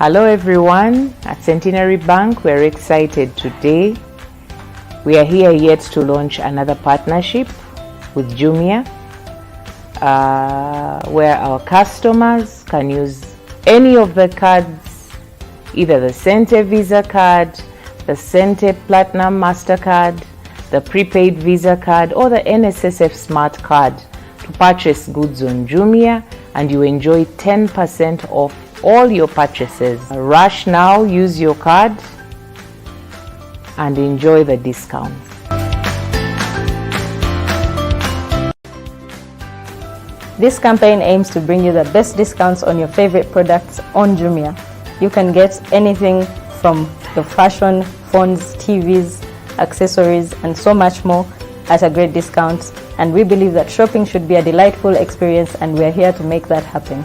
Hello everyone, at Centenary Bank we're excited today. We are here yet to launch another partnership with Jumia where our customers can use any of the cards, either the CenteVisa card, the Cente Platinum MasterCard, the prepaid Visa card or the NSSF Smart card to purchase goods on Jumia, and you enjoy 10% off all your purchases. Rush now, use your card and enjoy the discounts. This campaign aims to bring you the best discounts on your favorite products on Jumia. You can get anything from your fashion, phones, TVs, accessories, and so much more at a great discount. And we believe that shopping should be a delightful experience, and we are here to make that happen.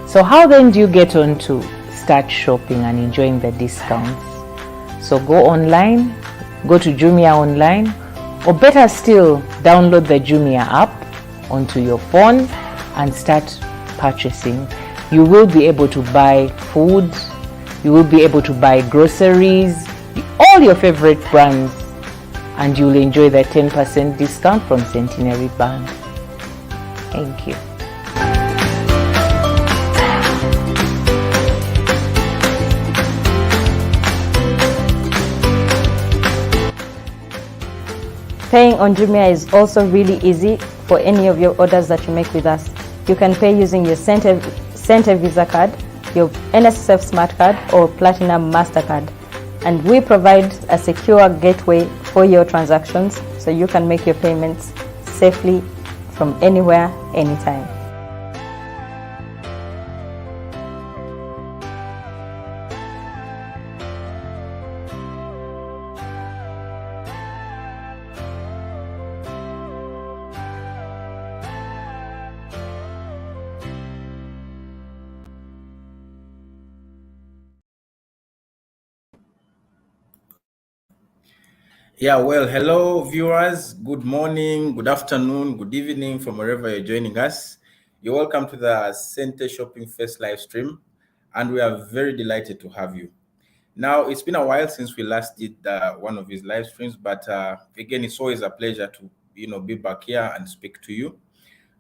So how then do you get on to start shopping and enjoying the discounts? So go online, go to Jumia online, or better still, download the Jumia app onto your phone and start purchasing. You will be able to buy food, you will be able to buy groceries, all your favorite brands, and you'll enjoy the 10% discount from Centenary Bank. Thank you. Paying on Jumia is also really easy for any of your orders that you make with us. You can pay using your CenteVisa card, your NSSF Smart card or Platinum MasterCard. And we provide a secure gateway for your transactions so you can make your payments safely from anywhere, anytime. Yeah, well, hello viewers. Good morning, good afternoon, good evening from wherever you're joining us. You're welcome to the Cente Shopping Fest live stream, and we are very delighted to have you. Now, it's been a while since we last did one of these live streams, but again, it's always a pleasure to be back here and speak to you.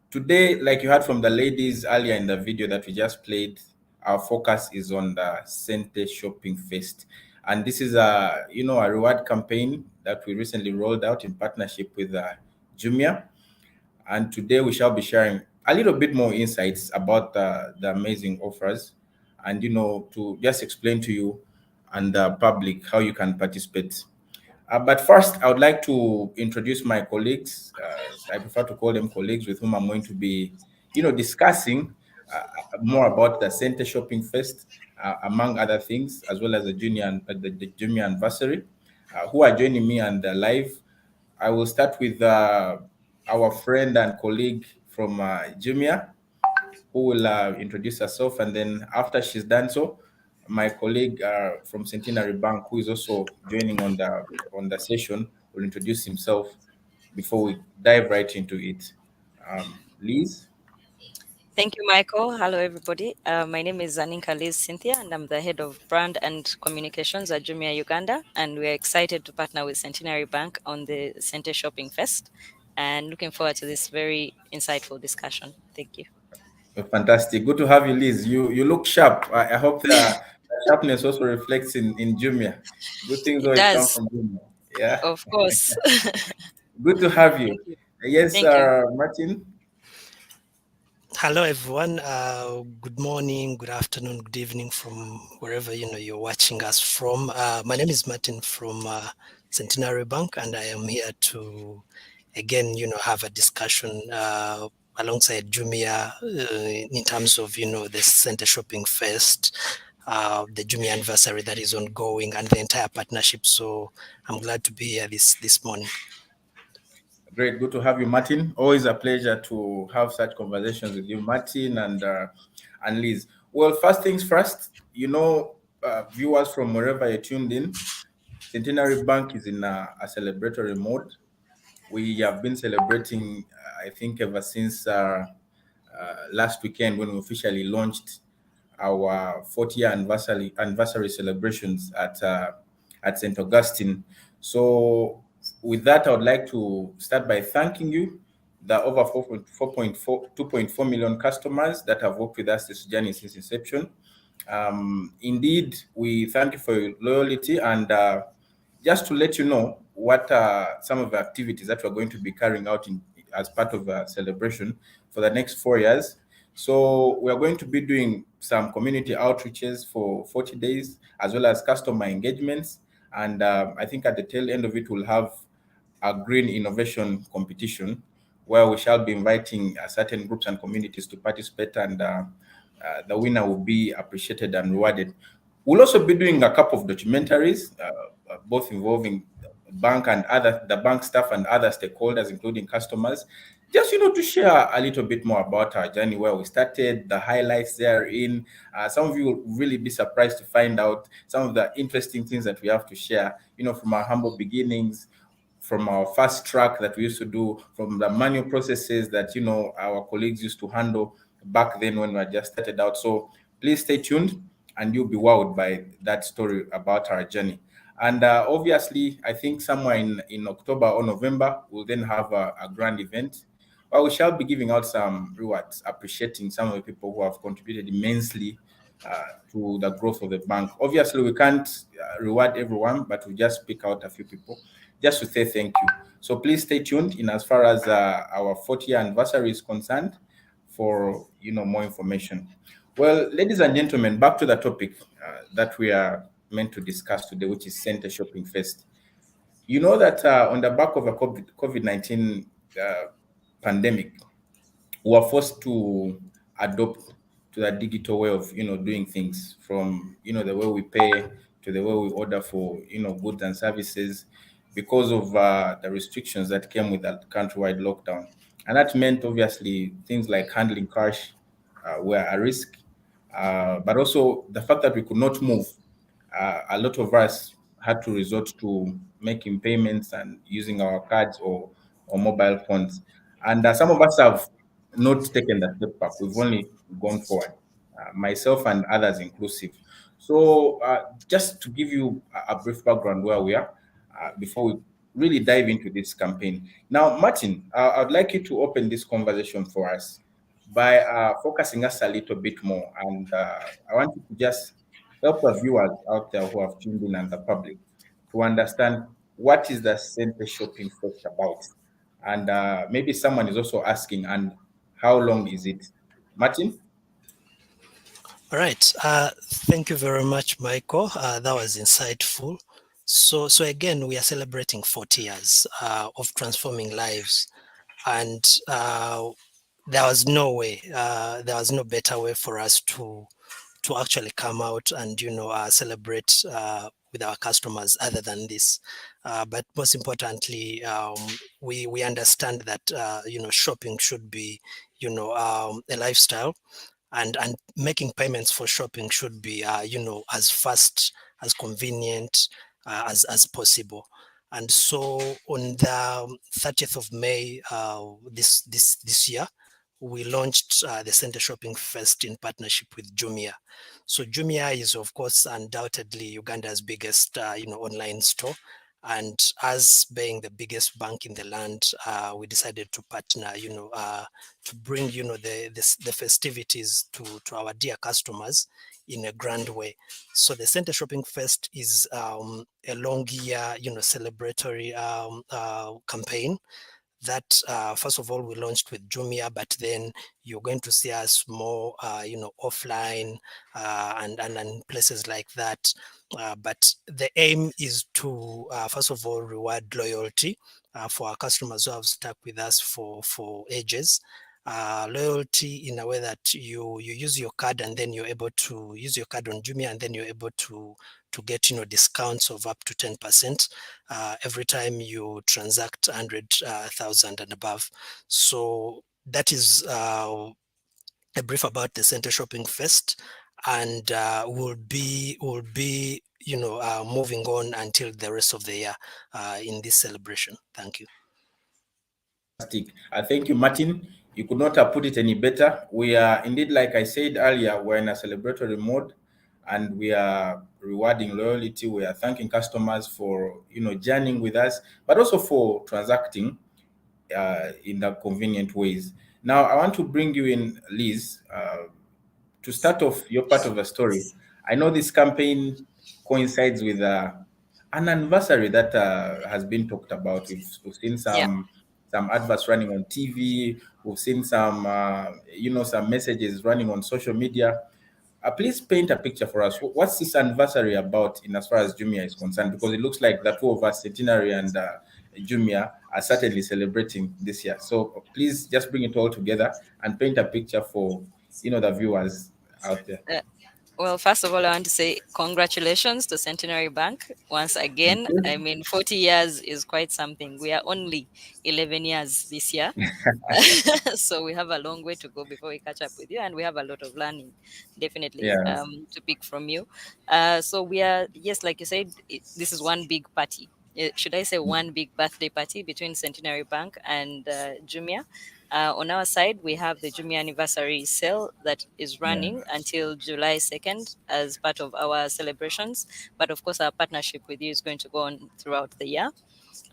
Today, like you heard from the ladies earlier in the video that we just played, our focus is on the Cente Shopping Fest. And this is a reward campaign that we recently rolled out in partnership with Jumia. And today we shall be sharing a little bit more insights about the amazing offers and, to just explain to you and the public how you can participate. But first, I would like to introduce my colleagues. I prefer to call them colleagues with whom I'm going to be, discussing more about the Cente Shopping Fest, among other things, as well as the Jumia anniversary, who are joining me on the live. I will start with our friend and colleague from Jumia, who will introduce herself, and then after she's done so, my colleague from Centenary Bank, who is also joining on the session, will introduce himself before we dive right into it. Liz? Thank you, Michael. Hello, everybody. My name is Zaninka Lyz Cynthia, and I'm the head of brand and communications at Jumia Uganda. And we're excited to partner with Centenary Bank on the Cente Shopping Fest, and looking forward to this very insightful discussion. Thank you. Fantastic. Good to have you, Liz. You look sharp. I hope the sharpness also reflects in Jumia. Good things always come from Jumia. Yeah. Of course. Good to have you. Yes, Thank you. Martin. Hello, everyone. Good morning, good afternoon, good evening from wherever you're watching us from. My name is Martin from Centenary Bank, and I am here to again, have a discussion alongside Jumia in terms of the Cente Shopping Fest, the Jumia anniversary that is ongoing, and the entire partnership. So I'm glad to be here this morning. Great, good to have you, Martin. Always a pleasure to have such conversations with you, Martin and Liz. Well, first things first, viewers from wherever you're tuned in. Centenary Bank is in a celebratory mode. We have been celebrating, I think, ever since last weekend when we officially launched our 40-year anniversary celebrations at St. Augustine. So, with that, I would like to start by thanking you, the over 2.4 million customers that have worked with us this journey since inception. Indeed, we thank you for your loyalty, and just to let you know what are some of the activities that we're going to be carrying out as part of the celebration for the next 4 years. So we are going to be doing some community outreaches for 40 days, as well as customer engagements. And I think at the tail end of it, we'll have a green innovation competition where we shall be inviting certain groups and communities to participate, and the winner will be appreciated and rewarded. We'll also be doing a couple of documentaries, both involving the bank staff and other stakeholders, including customers, just to share a little bit more about our journey, where we started, the highlights therein. Some of you will really be surprised to find out some of the interesting things that we have to share, from our humble beginnings, from our fast track that we used to do, from the manual processes that our colleagues used to handle back then when we had just started out. So please stay tuned, and you'll be wowed by that story about our journey. And obviously, I think somewhere in October or November, we'll then have a grand event where we shall be giving out some rewards, appreciating some of the people who have contributed immensely to the growth of the bank. Obviously, we can't reward everyone, but we just pick out a few people just to say thank you. So please stay tuned in as far as our 40-year anniversary is concerned for more information. Well, ladies and gentlemen, back to the topic that we are meant to discuss today, which is Cente Shopping Fest. You know that on the back of a COVID-19 pandemic, we were forced to adopt to the digital way of doing things, from the way we pay to the way we order for goods and services, because of the restrictions that came with that countrywide lockdown. And that meant obviously things like handling cash were a risk, but also the fact that we could not move. A lot of us had to resort to making payments and using our cards or mobile phones. And some of us have not taken that step back. We've only gone forward, myself and others inclusive. So, just to give you a brief background where we are before we really dive into this campaign. Now, Martin, I'd like you to open this conversation for us by focusing us a little bit more. And I want you to just help the viewers out there who have tuned in and the public to understand what is the Cente Shopping Fest about. And maybe someone is also asking, and how long is it? Martin? All right. Thank you very much, Michael. That was insightful. So again, we are celebrating 40 years of transforming lives, and there was no way, there was no better way for us to actually come out and celebrate with our customers other than this. But most importantly, we understand that shopping should be a lifestyle, and making payments for shopping should be as fast, as convenient as possible. And so on the 30th of May this year, we launched the Cente Shopping Fest in partnership with Jumia. So Jumia is, of course, undoubtedly Uganda's biggest online store. And as being the biggest bank in the land, we decided to partner, to bring, the festivities to our dear customers in a grand way. So the Cente Shopping Fest is a long year, celebratory campaign that first of all we launched with Jumia, but then you're going to see us more offline and places like that. But the aim is to first of all reward loyalty for our customers who have stuck with us for ages. Loyalty in a way that you use your card, and then you're able to use your card on Jumia, and then you're able to get discounts of up to 10% every time you transact 100,000 and above. So that is a brief about the Cente Shopping Fest. and will be moving on until the rest of the year in this celebration. Thank you. Fantastic. Thank you, Martin. You could not have put it any better. We are indeed, like I said earlier, we're in a celebratory mode, and we are rewarding loyalty. We are thanking customers for journeying with us, but also for transacting in the convenient ways. Now, I want to bring you in, Liz, to start off your part of the story. I know this campaign coincides with an anniversary that has been talked about. We've seen Yeah. some adverts running on TV. We've seen some some messages running on social media. Please paint a picture for us. What's this anniversary about in as far as Jumia is concerned? Because it looks like the two of us, Centenary and Jumia, are certainly celebrating this year. So please just bring it all together and paint a picture for the viewers out there. Well, first of all, I want to say congratulations to Centenary Bank once Thank again. I you. mean, 40 years is quite something. We are only 11 years this year. So we have a long way to go before we catch up with you, and we have a lot of learning, definitely, Yes. to pick from you. So we are, yes, like you said, this is one big party. Should I say one big birthday party between Centenary Bank and Jumia? On our side, we have the Jumia anniversary sale that is Yeah. running until July 2nd as part of our celebrations. But of course, our partnership with you is going to go on throughout the year.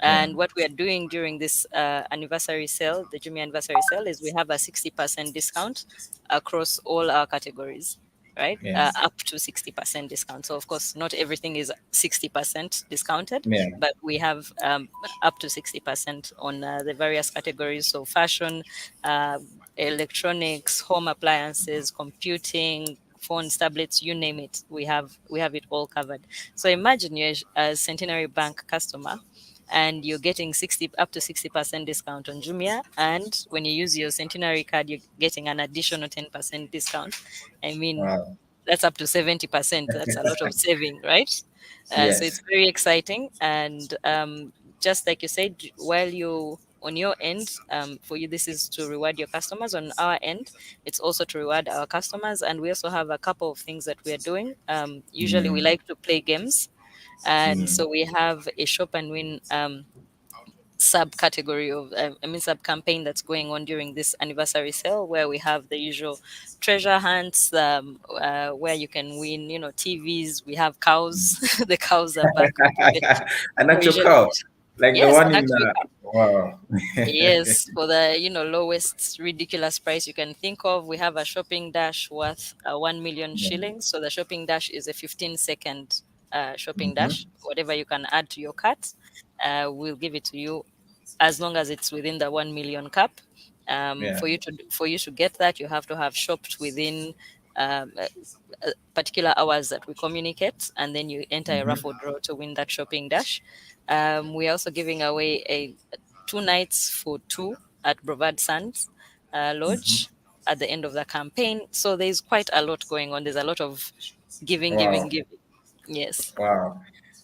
Yeah. And what we are doing during this anniversary sale, the Jumia anniversary sale, is we have a 60% discount across all our categories, right? Yes. Up to 60% discount. So, of course, not everything is 60% discounted, Yeah. but we have up to 60% on the various categories. So, fashion, electronics, home appliances, computing, phones, tablets, you name it. We have it all covered. So, imagine you're a Centenary Bank customer and you're getting up to 60% discount on Jumia. And when you use your Centenary card, you're getting an additional 10% discount. I mean, Wow. that's up to 70%. That's a lot of saving, right? So it's Yes. very exciting. And just like you said, while you on your end, for you, this is to reward your customers. On our end, it's also to reward our customers. And we also have a couple of things that we are doing. Usually, we Mm. like to play games. And Mm. so we have a shop and win subcategory of sub campaign that's going on during this anniversary sale, where we have the usual treasure hunts, where you can win TVs. We have cows. The cows are back. An We actual usually, cow, like the yes, one an in. actual cow. Wow. Yes, for the lowest ridiculous price you can think of. We have a shopping dash worth 1 million Yeah. shillings. So the shopping dash is a 15-second shopping Mhm. dash. Whatever you can add to your cart, we'll give it to you as long as it's within the 1 million cap. Yeah. For you to get that, you have to have shopped within particular hours that we communicate, and then you enter a Mhm. raffle draw to win that shopping dash. We're also giving away 2 nights for two at Brevard Sands Mhm. Lodge at the end of the campaign. So there's quite a lot going on. There's a lot of giving, giving, Wow. giving. Yes. Wow.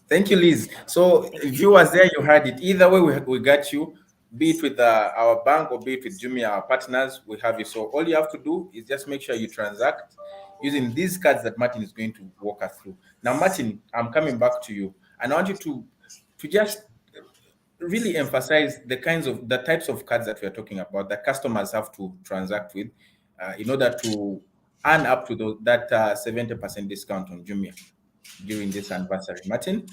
Thank you, Liz. So, viewers, there you heard it. Either way, we got you, be it with our bank or be it with Jumia, our partners, we have you. So, all you have to do is just make sure you transact using these cards that Martin is going to walk us through. Now, Martin, I'm coming back to you, and I want you to just really emphasize the types of cards that we are talking about that customers have to transact with in order to earn up to that 70% discount on Jumia during this anniversary. Martin?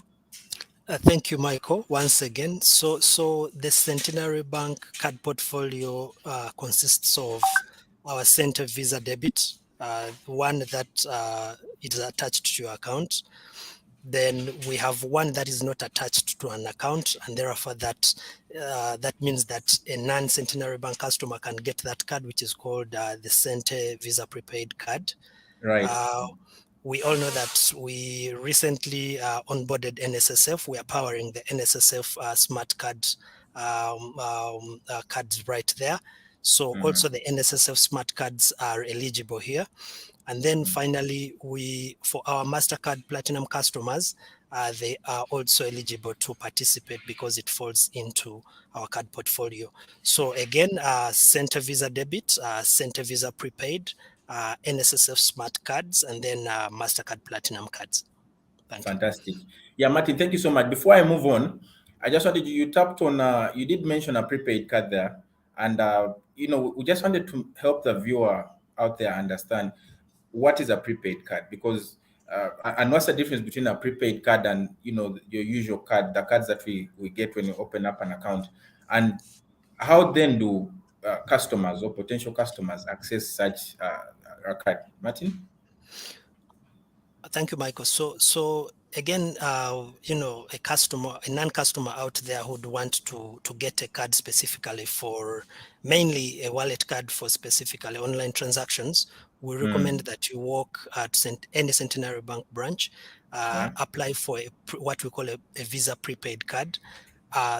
Thank you, Michael, once again. So the Centenary Bank card portfolio consists of our CenteVisa debit, one that is attached to your account. Then we have one that is not attached to an account, and therefore that means that a non-Centenary Bank customer can get that card, which is called the CenteVisa prepaid card. Right. Uh, we all know that we recently onboarded NSSF. We are powering the NSSF smart card cards right there. So also the NSSF smart cards are eligible here. And then finally, for our MasterCard Platinum customers, they are also eligible to participate because it falls into our card portfolio. So again, CenteVisa debit, CenteVisa prepaid, NSSF smart cards, and then MasterCard Platinum cards. Thank you. Fantastic. Yeah, Martin, thank you so much. Before I move on, I just wanted you tapped on, you did mention a prepaid card there. And, we just wanted to help the viewer out there understand what is a prepaid card, because, and what's the difference between a prepaid card and, your usual card, the cards that we get when you open up an account. And how then do customers or potential customers access such a card? Martin? Thank you, Michael. So again, a non-customer out there who'd want to get a card specifically for, mainly a wallet card for specifically online transactions, we recommend that you walk at any Centenary Bank branch, apply for what we call a Visa prepaid card.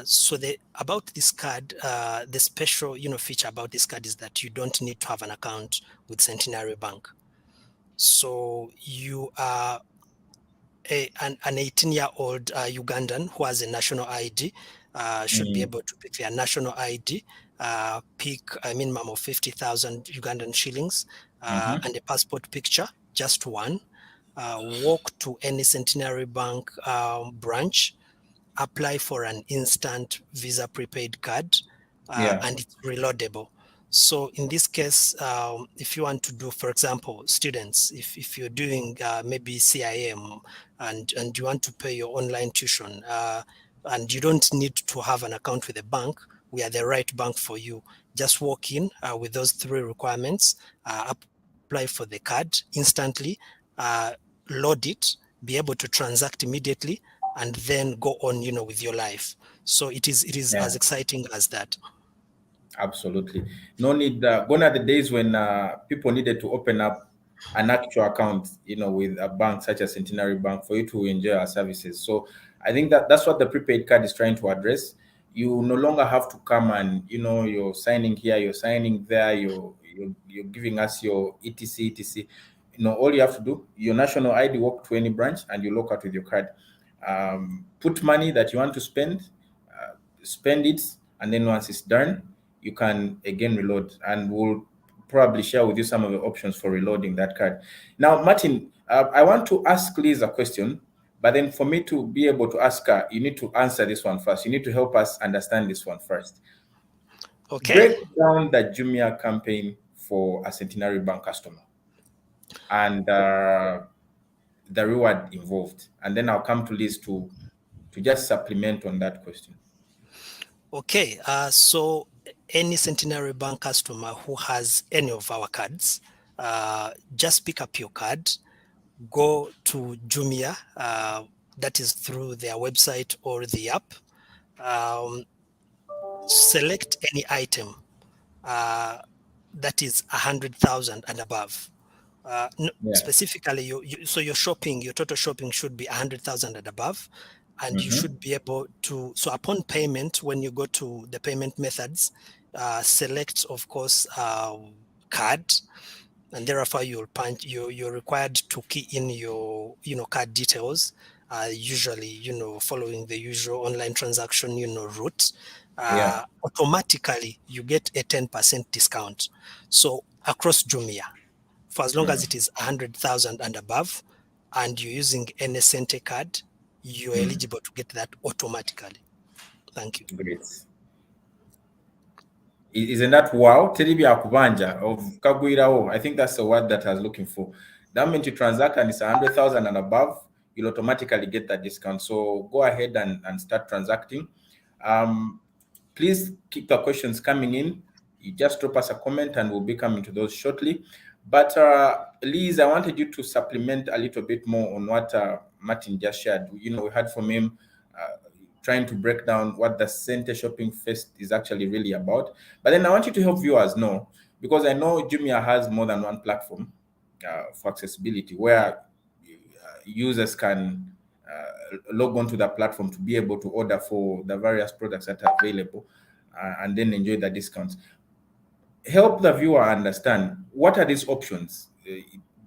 So about this card, the special feature about this card is that you don't need to have an account with Centenary Bank. So you are an 18-year-old Ugandan who has a national ID, should be able to pick their national ID, pick a minimum of 50,000 Ugandan shillings, and a passport picture, just one. Walk to any Centenary Bank branch, apply for an instant Visa prepaid card, and it's reloadable. So in this case, if you want to do, for example, students, if you're doing maybe CIM and you want to pay your online tuition, and you don't need to have an account with a bank, we are the right bank for you. Just walk in with those 3 requirements, apply for the card instantly, load it, be able to transact immediately, and then go on, with your life. So it is as exciting as that. Absolutely. No need. Gone are the days when people needed to open up an actual account, with a bank such as Centenary Bank for you to enjoy our services. So I think that's what the prepaid card is trying to address. You no longer have to come and, you're signing here, you're signing there, you're giving us your etc. All you have to do, your national ID, walk to any branch and you lock out with your card. Put money that you want to spend, spend it, and then once it's done, you can again reload, and we'll probably share with you some of the options for reloading that card. Now, Martin, I want to ask Liz a question, but then for me to be able to ask her, you need to answer this one first. You need to help us understand this one first. Okay. Break down the Jumia campaign for a Centenary Bank customer and the reward involved. And then I'll come to Liz to just supplement on that question. Okay, so any Centenary Bank customer who has any of our cards, just pick up your card, go to Jumia, that is through their website or the app, select any item that is 100,000 and above. Specifically, so your total shopping should be 100,000 and above, and you should be able to. So upon payment, when you go to the payment methods, select, of course, card, and thereafter you're required to key in your card details. Usually, following the usual online transaction route. Automatically you get a 10% discount. So across Jumia, for as long as it is 100,000 and above, and you're using any Cente card, you're eligible to get that automatically. Thank you. Great. Isn't that wow? Teribia Kubanja of Kagwirao. I think that's the word that I was looking for. That means you transact and it's 100,000 and above, you'll automatically get that discount. So go ahead and start transacting. Please keep the questions coming in. You just drop us a comment and we'll be coming to those shortly. But Liz, I wanted you to supplement a little bit more on what Martin just shared. We heard from him trying to break down what the Cente Shopping Fest is actually really about. But then I want you to help viewers know, because I know Jumia has more than one platform for accessibility where users can log on to the platform to be able to order for the various products that are available and then enjoy the discounts. Help the viewer understand, what are these options?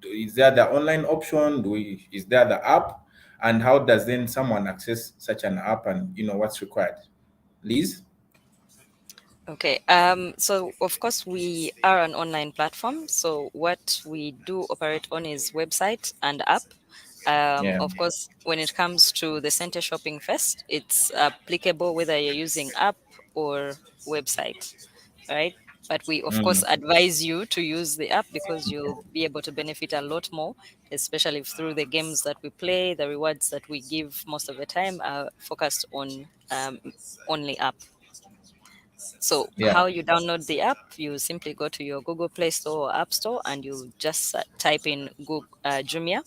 Is there the online option? Is there the app? And how does then someone access such an app, and what's required? Liz? Okay. So of course we are an online platform. So what we do operate on is website and app. Yeah. Of course, when it comes to the Cente Shopping Fest, it's applicable whether you're using app or website, right? But we of course Mm. advise you to use the app because you'll be able to benefit a lot more, especially through the games that we play. The rewards that we give most of the time are focused on only app. So Yeah. how you download the app, you simply go to your Google Play Store or App Store and you just type in Google, Jumia,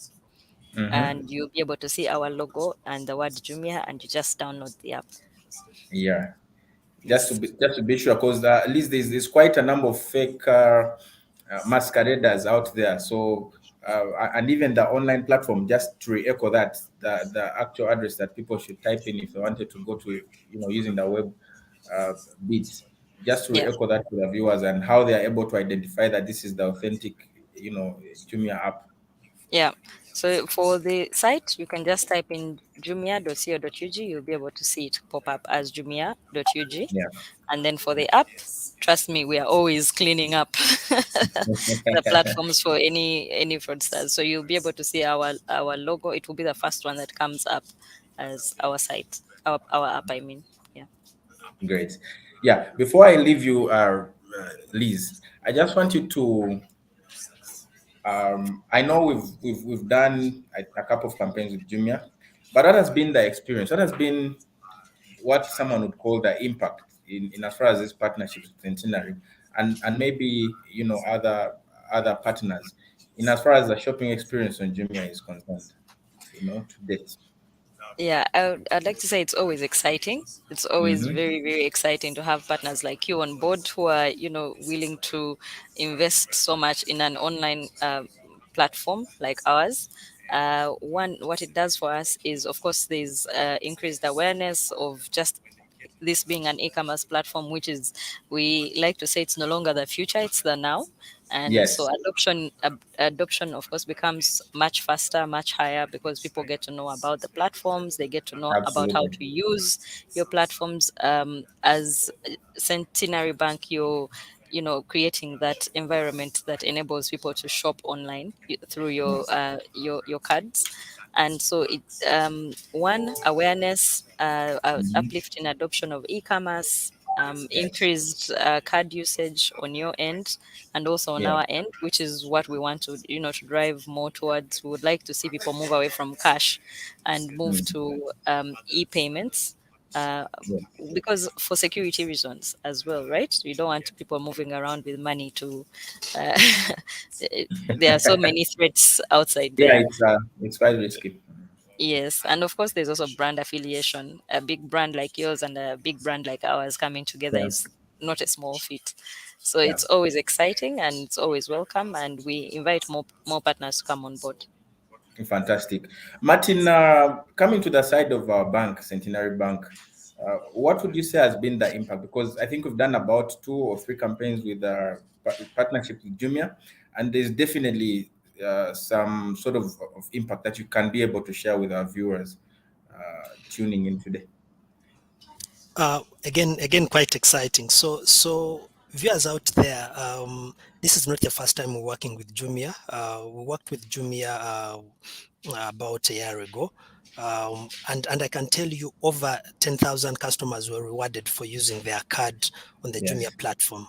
Mm-hmm. and you'll be able to see our logo and the word Jumia, and you just download the app. Yeah. Yes. Just to be sure, because at least there's quite a number of fake masqueraders out there. So and even the online platform, just to echo that, the actual address that people should type in if they wanted to go to, using the web uh, bit, just to Yeah. echo that to the viewers and how they are able to identify that this is the authentic, Jumia app. Yeah. So for the site, you can just type in jumia.co.ug. You'll be able to see it pop up as jumia.ug. Yeah. And then for the app, trust me, we are always cleaning up the platforms for any fraudsters. So you'll be able to see our logo. It will be the first one that comes up as our site, our app. I mean, yeah. Great. Yeah. Before I leave you, Liz, I just want you to. I know we've done a couple of campaigns with Jumia, but what has been the experience? What has been what someone would call the impact in as far as this partnerships with Centenary and maybe other partners in as far as the shopping experience on Jumia is concerned, to date. Yeah, I'd like to say it's always exciting. It's always Mm-hmm. very, very exciting to have partners like you on board who are, willing to invest so much in an online platform like ours. One, what it does for us is, of course, there's increased awareness of just this being an e-commerce platform, which is, we like to say, it's no longer the future, it's the now. And so Yes, adoption of course becomes much faster, much higher, because people get to know about the platforms, they get to know about how absolutely. to use your platforms. As Centenary Bank, creating that environment that enables people to shop online through your cards. And so it, one, awareness, Mhm. uplift in adoption of e-commerce, Yes. increased card usage on your end and also on Yeah. our end, which is what we want to, to drive more towards. We would like to see people move away from cash and move Mm. to e-payments. Uh, Yeah. because for security reasons as well, right? You don't want people moving around with money to. Uh, there are so many threats outside Yeah, there. it's quite risky. Yes, and of course, there's also brand affiliation. A big brand like yours and a big brand like ours coming together Yeah. is not a small feat. So Yeah. it's always exciting and it's always welcome, and we invite more partners to come on board. Fantastic. Martin, coming to the side of our bank, Centenary Bank, what would you say has been the impact? Because I think we've done about 2 or 3 campaigns with our partnership with Jumia, and there's definitely some sort of impact that you can be able to share with our viewers tuning in today. Again, quite exciting. So viewers out there, this is not the first time we're working with Jumia. We worked with Jumia about a year ago. And I can tell you over 10,000 customers were rewarded for using their card on the Jumia Yes. platform.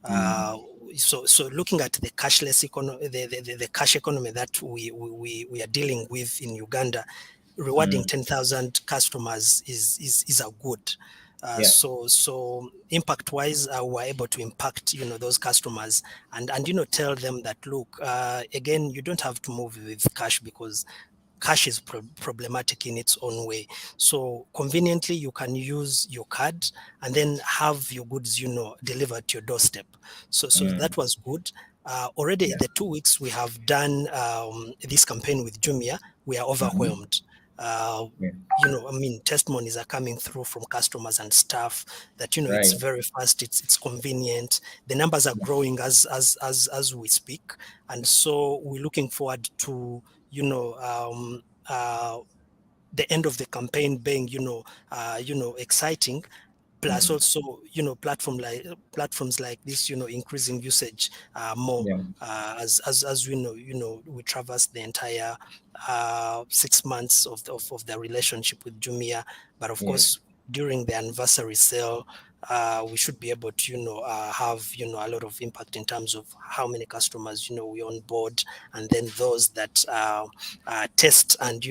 Mm. Uh, so looking at the cashless economy, the cash economy that we are dealing with in Uganda, rewarding Mm. 10,000 customers is a good. Yeah. So impact wise, we're able to impact those customers and tell them that, look, again, you don't have to move with cash because cash is problematic in its own way. So conveniently, you can use your card and then have your goods, delivered to your doorstep. So Mm. that was good. Already Yeah. the 2 weeks we have done this campaign with Jumia, we are Mhm. overwhelmed. Uh, Yeah. I mean, testimonies are coming through from customers and staff that it's Right. very fast, it's convenient. The numbers are growing as we speak, and so we're looking forward to you know um, uh, the end of the campaign being exciting, plus also, platforms like this, increasing usage more, Yeah. as we know, we traverse the entire 6 months of the relationship with Jumia. But of Yes. course, during the anniversary sale, we should be able to, have, a lot of impact in terms of how many customers, we onboard, and then those that test and,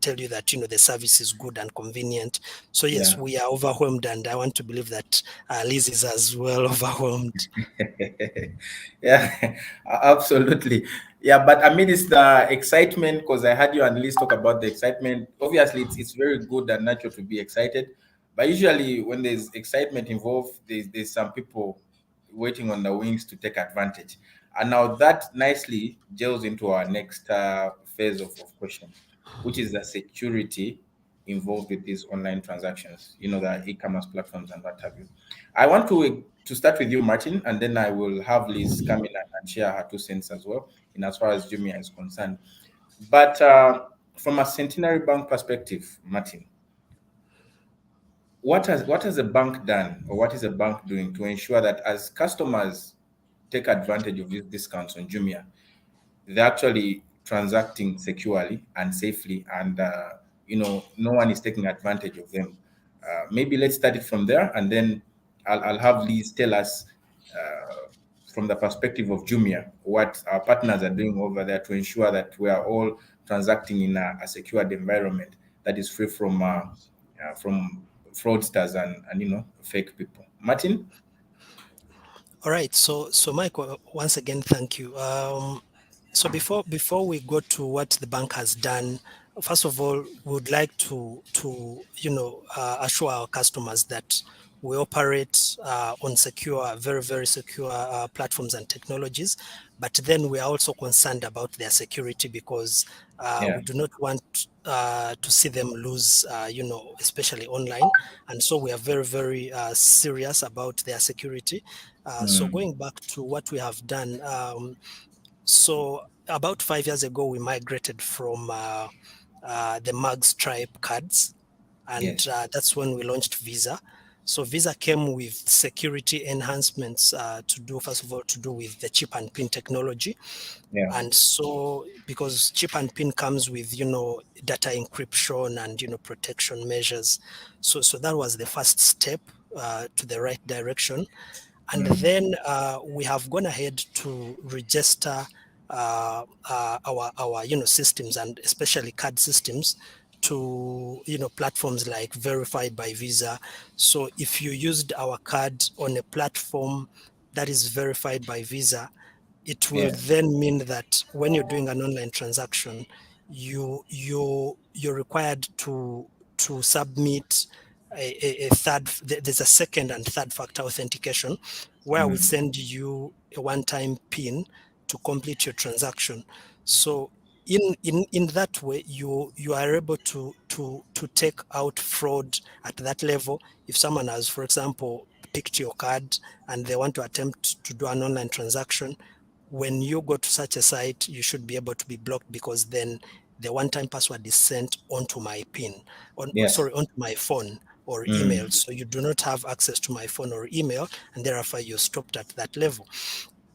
tell you that, the service is good and convenient. So yes, Yeah. we are overwhelmed, and I want to believe that Liz is as well overwhelmed. Yeah, absolutely. Yeah, but I mean, it's the excitement, because I had you and Liz talk about the excitement. Obviously, it's very good and natural to be excited, but usually when there's excitement involved, there's some people waiting on the wings to take advantage. And now that nicely gels into our next phase of question, which is the security involved with these online transactions, the e-commerce platforms and what have you. I want to start with you, Martin, and then I will have Liz come in and share her 2 cents as well, in as far as Jumia is concerned. But from a Centenary Bank perspective, Martin, what has a bank done, or what is a bank doing to ensure that as customers take advantage of these discounts on Jumia, they're actually transacting securely and safely, and no one is taking advantage of them? Maybe let's start it from there, and then I'll have Liz tell us from the perspective of Jumia what our partners are doing over there to ensure that we are all transacting in a secured environment that is free from fraudsters and fake people. Martin? All right. So Michael, once again, thank you. So before we go to what the bank has done, first of all, we would like to assure our customers that we operate on secure, very, very secure platforms and technologies. But then we are also concerned about their security, because Yeah. we do not want to see them lose, especially online. And so we are very, very serious about their security. So Mm. going back to what we have done, so about 5 years ago, we migrated from the Mag Stripe cards, and Yes. that's when we launched Visa. So Visa came with security enhancements to do, first of all, to do with the chip and pin technology. Yeah. And so, because chip and pin comes with, data encryption and, protection measures. So that was the first step to the right direction. And Mm. then we have gone ahead to register our systems, and especially card systems, to platforms like Verified by Visa. So if you used our card on a platform that is verified by Visa, it will Yeah. then mean that when you're doing an online transaction, you're required to submit a third. There's a second and third factor authentication, where we Mm. send you a one-time PIN to complete your transaction. So in that way, you are able to take out fraud at that level. If someone has, for example, picked your card and they want to attempt to do an online transaction, when you go to such a site, you should be able to be blocked, because then the one-time password is sent onto my PIN, Yes. onto my phone or email. Mm. So you do not have access to my phone or email, and therefore you're stopped at that level.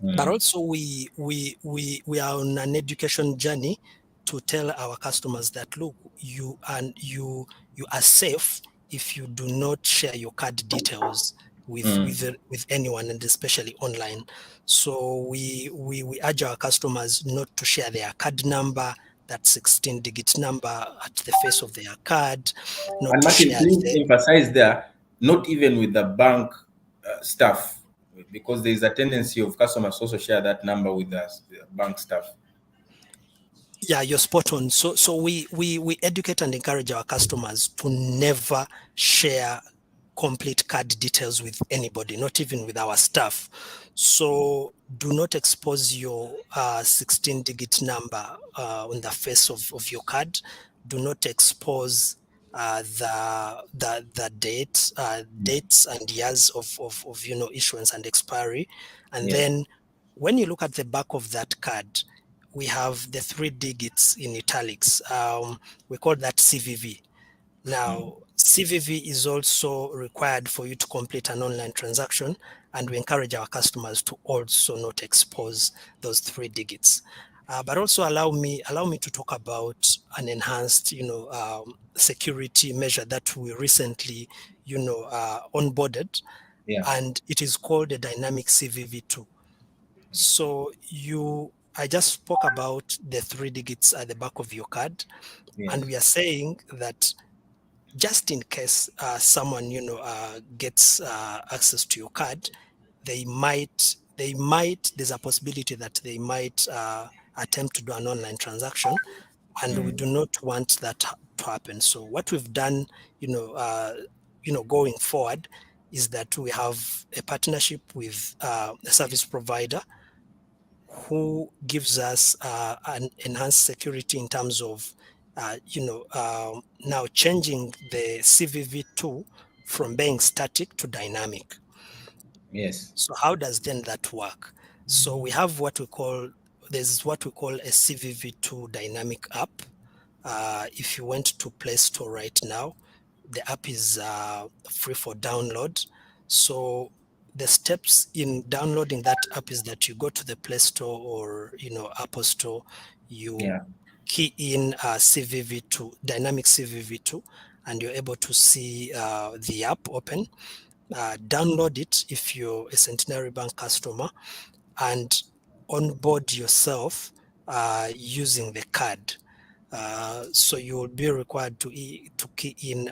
But Mm. also we are on an education journey to tell our customers that, look, you are safe if you do not share your card details Mm. with anyone, and especially online. So we urge our customers not to share their card number, that 16-digit number at the face of their card, not And to Martin, share please the emphasize there, not even with the bank staff, because there is a tendency of customers also share that number with us, the bank staff. Yeah, you're spot on. So we educate and encourage our customers to never share complete card details with anybody, not even with our staff. So do not expose your 16-digit number on the face of your card. Do not expose the dates and years of issuance and expiry. And Yes. then when you look at the back of that card, we have the 3 digits in italics. We call that CVV. Now, Mm. CVV is also required for you to complete an online transaction, and we encourage our customers to also not expose those 3 digits. But also allow me to talk about an enhanced, security measure that we recently, onboarded, and it is called a dynamic CVV2. So I just spoke about the 3 digits at the back of your card, and we are saying that just in case someone gets access to your card, there's a possibility that they might attempt to do an online transaction, and we do not want that to happen. So what we've done, going forward, is that we have a partnership with a service provider who gives us an enhanced security in terms of now changing the CVV2 from being static to dynamic. Yes. So how does then that work? So we have there's what we call a CVV2 dynamic app. If you went to Play Store right now, the app is free for download. So the steps in downloading that app is that you go to the Play Store or Apple Store, you key in CVV2, dynamic CVV2, and you're able to see the app open. Download it if you're a Centenary Bank customer, and onboard yourself using the card. So you will be required to key in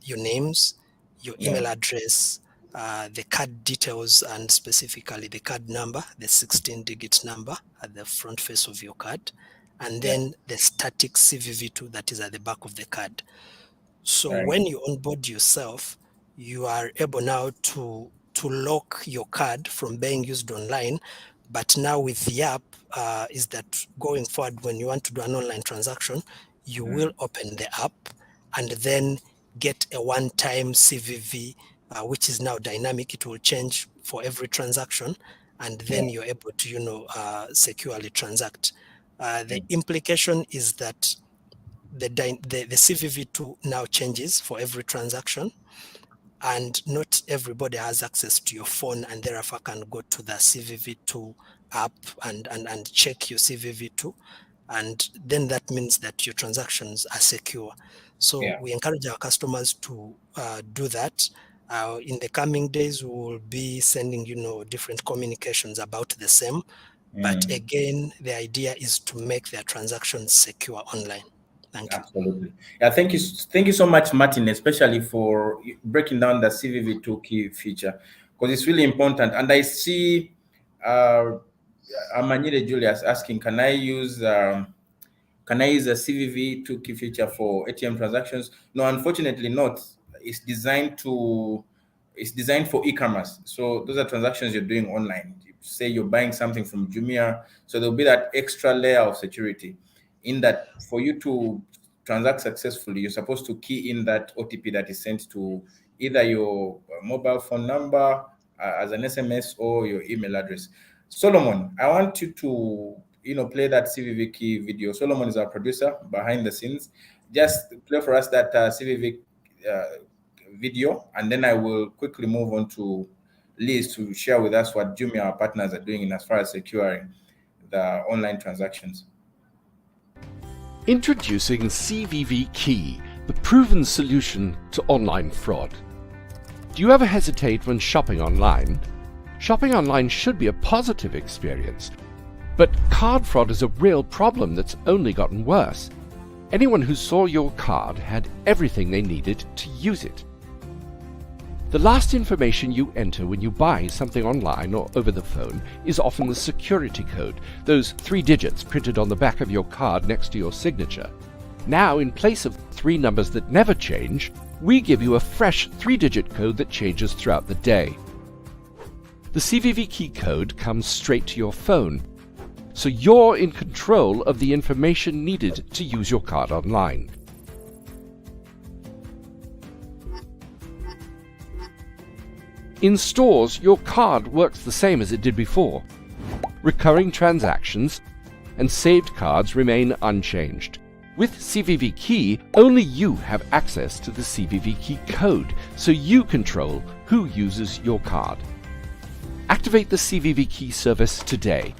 your names, your email address, the card details, and specifically the card number, the 16-digit number at the front face of your card, and then the static CVV2 that is at the back of the card. So when you onboard yourself, you are able now to lock your card from being used online. But now with the app, is that going forward, when you want to do an online transaction, you will open the app and then get a one-time CVV, which is now dynamic. It will change for every transaction, and then you're able to, securely transact. The implication is that the CVV2 now changes for every transaction, and not everybody has access to your phone and therefore can go to the CVV2 app and check your CVV2. And then that means that your transactions are secure. So we encourage our customers to do that. In the coming days, we will be sending, different communications about the same. But again, the idea is to make their transactions secure online. Thank you. Absolutely. Yeah, thank you so much, Martin, especially for breaking down the CVV2 key feature, because it's really important. And I see Amanyire Julius asking, can I use a CVV2 key feature for ATM transactions? No, unfortunately not. It's designed for e-commerce. So those are transactions you're doing online. Say you're buying something from Jumia, so there'll be that extra layer of security in that for you to transact successfully, you're supposed to key in that OTP that is sent to either your mobile phone number as an SMS or your email address. Solomon, I want you to play that CVV key video. Solomon is our producer behind the scenes. Just play for us that CVV video, and then I will quickly move on to Liz to share with us what Jumia, our partners, are doing in as far as securing the online transactions. Introducing CVV Key, the proven solution to online fraud. Do you ever hesitate when shopping online? Shopping online should be a positive experience, but card fraud is a real problem that's only gotten worse. Anyone who saw your card had everything they needed to use it. The last information you enter when you buy something online or over the phone is often the security code, those 3 digits printed on the back of your card next to your signature. Now, in place of 3 numbers that never change, we give you a fresh 3-digit code that changes throughout the day. The CVV key code comes straight to your phone, so you're in control of the information needed to use your card online. In stores, your card works the same as it did before. Recurring transactions and saved cards remain unchanged. With CVV Key, only you have access to the CVV Key code, so you control who uses your card. Activate the CVV Key service today.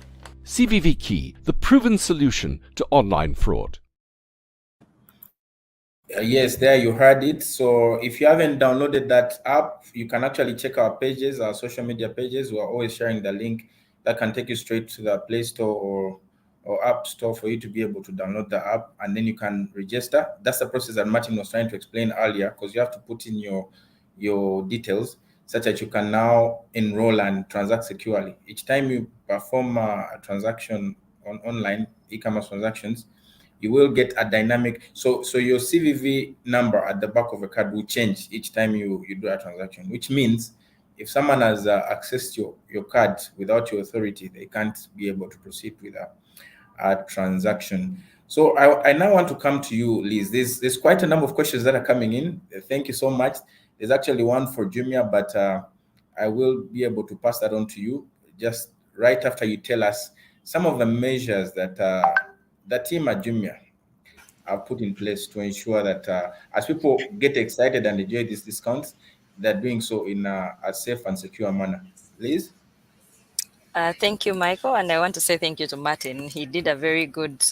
CVV Key, the proven solution to online fraud. Yes, there you heard it. So if you haven't downloaded that app, you can actually check our pages, our social media pages. We're always sharing the link that can take you straight to the Play Store or App Store for you to be able to download the app, and then you can register. That's the process that Martin was trying to explain earlier, because you have to put in your details such that you can now enroll and transact securely. Each time you perform a transaction on online e-commerce transactions, you will get a dynamic, so your CVV number at the back of a card will change each time you do a transaction, which means if someone has accessed your card without your authority, they can't be able to proceed with a transaction. So I now want to come to you, Liz. There's quite a number of questions that are coming in. Thank you so much. There's actually one for Jumia, but I will be able to pass that on to you just right after you tell us some of the measures that the team at Jumia have put in place to ensure that as people get excited and enjoy these discounts, they're doing so in a safe and secure manner. Liz? Thank you, Michael. And I want to say thank you to Martin. He did a very good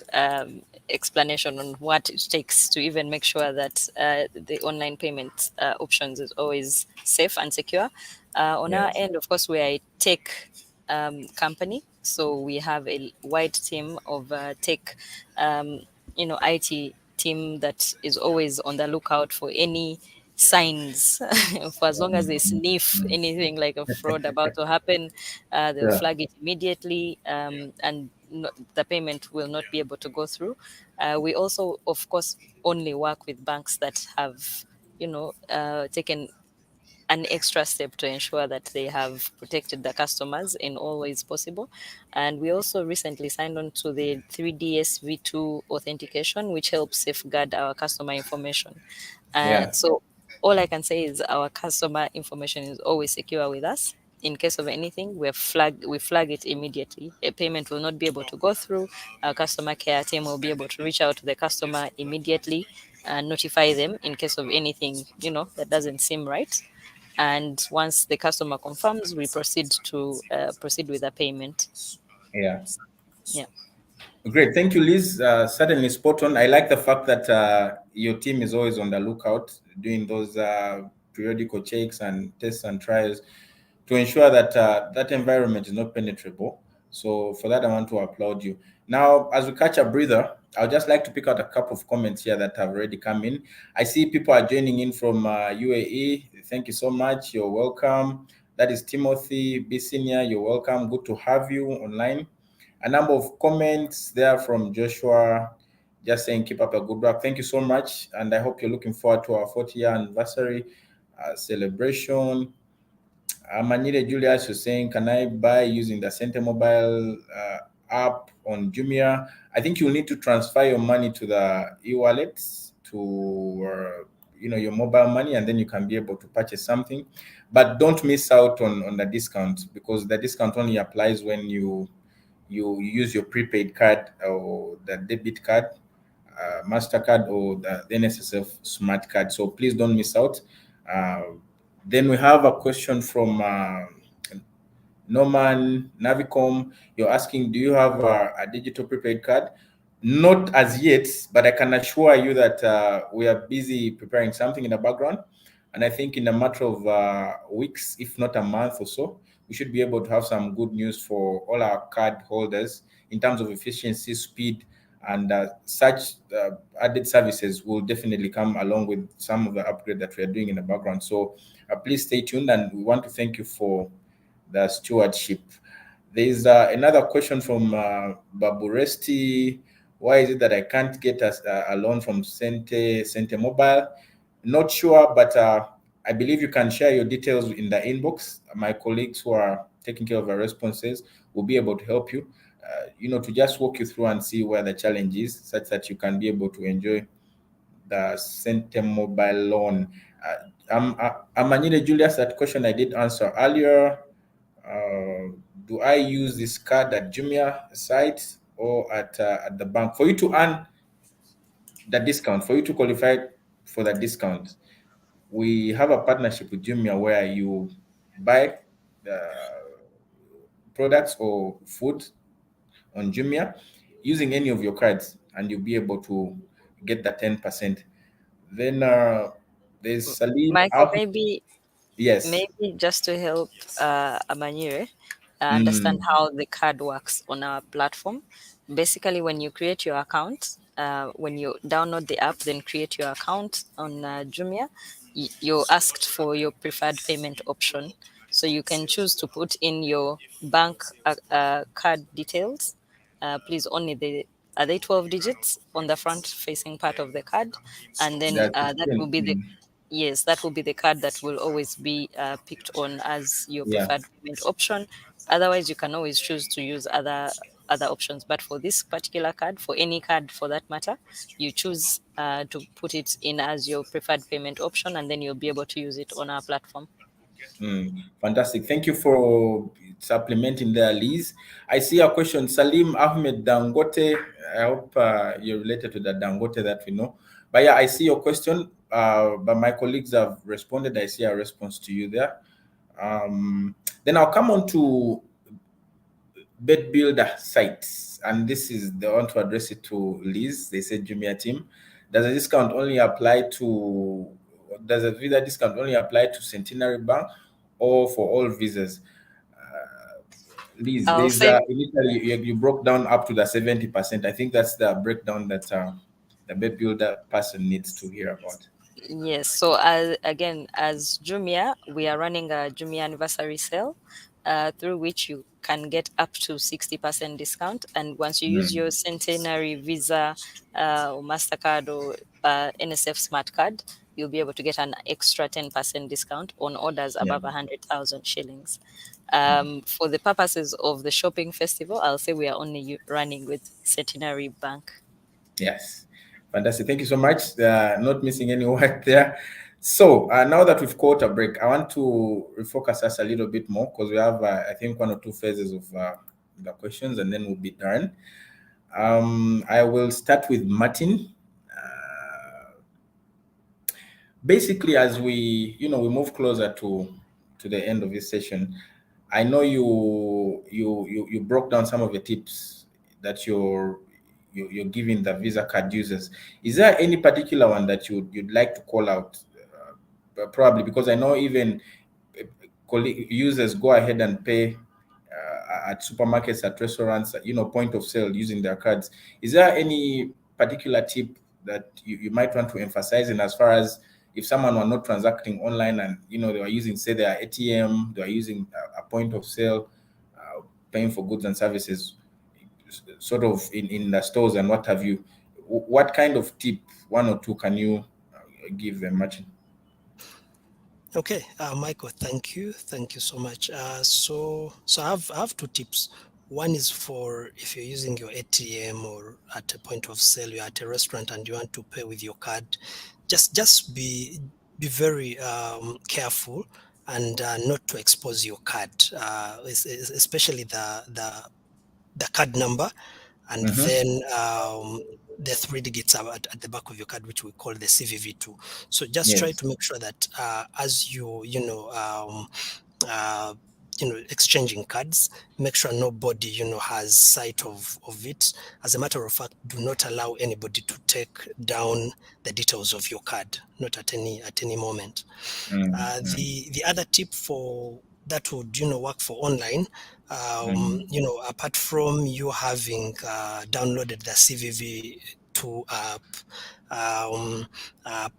explanation on what it takes to even make sure that the online payment options is always safe and secure. On our Yes. end, of course, we are a tech company. So we have a wide team of tech, IT team that is always on the lookout for any signs. For as long as they sniff anything like a fraud about to happen, they'll Yeah. flag it immediately, and the payment will not be able to go through. We also, of course, only work with banks that have, taken an extra step to ensure that they have protected the customers in all ways possible. And we also recently signed on to the 3DS V2 authentication, which helps safeguard our customer information. Yeah. So all I can say is our customer information is always secure with us. In case of anything, we flag it immediately. A payment will not be able to go through. Our customer care team will be able to reach out to the customer immediately and notify them in case of anything, that doesn't seem right. And once the customer confirms, we proceed with the payment. Yeah. Yeah. Great. Thank you, Liz. Certainly spot on. I like the fact that your team is always on the lookout, doing those periodical checks and tests and trials to ensure that that environment is not penetrable. So for that, I want to applaud you. Now, as we catch a breather, I'd just like to pick out a couple of comments here that have already come in. I see people are joining in from UAE. Thank you so much. You're welcome. That is Timothy B. Senior. You're welcome. Good to have you online. A number of comments there from Joshua, just saying keep up a good work. Thank you so much, and I hope you're looking forward to our 40-year anniversary celebration. Manire Julius is saying, can I buy using the Cente mobile app on Jumia? I think you'll need to transfer your money to the e-wallet to your mobile money, and then you can be able to purchase something. But don't miss out on the discount, because the discount only applies when you use your prepaid card or the debit card, MasterCard, or the NSSF smart card. So please don't miss out. Then we have a question from Norman Navicom. You're asking, do you have a digital prepaid card? Not as yet, but I can assure you that we are busy preparing something in the background. And I think in a matter of weeks, if not a month or so, we should be able to have some good news for all our card holders in terms of efficiency, speed, and such added services will definitely come along with some of the upgrade that we are doing in the background. So please stay tuned, and we want to thank you for the stewardship. There's another question from Babu Resti. Why is it that I can't get a loan from Cente Mobile? Not sure, but I believe you can share your details in the inbox. My colleagues who are taking care of our responses will be able to help you, to just walk you through and see where the challenge is, such that you can be able to enjoy the Cente Mobile loan. Amanile Julius, that question I did answer earlier. Do I use this card at Jumia site or at the bank? For you to earn the discount, for you to qualify for the discount, we have a partnership with Jumia where you buy products or food on Jumia using any of your cards, and you'll be able to get the 10%. Then there's Salim. Michael, maybe Yes. maybe just to help Amanyire understand Mm, how the card works on our platform. Basically, when you create your account, when you download the app, then create your account on Jumia, you're asked for your preferred payment option. So you can choose to put in your bank card details. Please, only are they 12 digits on the front facing part of the card? And then that's that will be the mm, Yes, that will be the card that will always be picked on as your yeah. preferred payment option. Otherwise, you can always choose to use other options. But for this particular card, for any card for that matter, you choose to put it in as your preferred payment option, and then you'll be able to use it on our platform. Fantastic. Thank you for supplementing there, Liz. I see a question. Salim Ahmed Dangote. I hope you're related to the Dangote that we know. But yeah, I see your question. But my colleagues have responded. I see a response to you there. Then I'll come on to bed builder sites, and this is the one to address it to Liz. They said Jumia team. Does a discount only apply to? Does a visa discount only apply to Centenary Bank or for all visas? Liz, I'll there's say initially you broke down up to the 70%. I think that's the breakdown that the bed builder person needs to hear about. yes. So again, as Jumia, we are running a Jumia anniversary sale, through which you can get up to 60% discount. And once you use your Centenary Visa or Mastercard or NSF Smart Card, you'll be able to get an extra 10% discount on orders Yeah. above 100,000 shillings. For the purposes of the shopping festival, I'll say we are only running with Centenary Bank. Yes, fantastic. Thank you so much. Not missing any word there. So now that we've caught a break, I want to refocus us a little bit more because we have, I think, one or two phases of the questions, and then we'll be done. I will start with Martin. Basically, as we move closer to the end of this session, I know you broke down some of the tips that you're giving the Visa card users. Is there any particular one that you'd like to call out? Probably because I know even users go ahead and pay at supermarkets, at restaurants, point of sale using their cards. Is there any particular tip that you might want to emphasize in, as far as if someone were not transacting online and they were using, say, their ATM, they are using a point of sale, paying for goods and services, sort of in the stores and what have you? What kind of tip, one or two, can you give them, Martin? Okay, Michael, thank you so much. So I have two tips. One is for if you're using your ATM or at a point of sale, you're at a restaurant and you want to pay with your card, just be very careful and not to expose your card, especially the card number, and then the 3 digits at the back of your card, which we call the CVV2. So just try to make sure that as exchanging cards, make sure nobody has sight of it. As a matter of fact, do not allow anybody to take down the details of your card, not at any moment. The other tip for that would work for online, apart from you having downloaded the CVV2 app,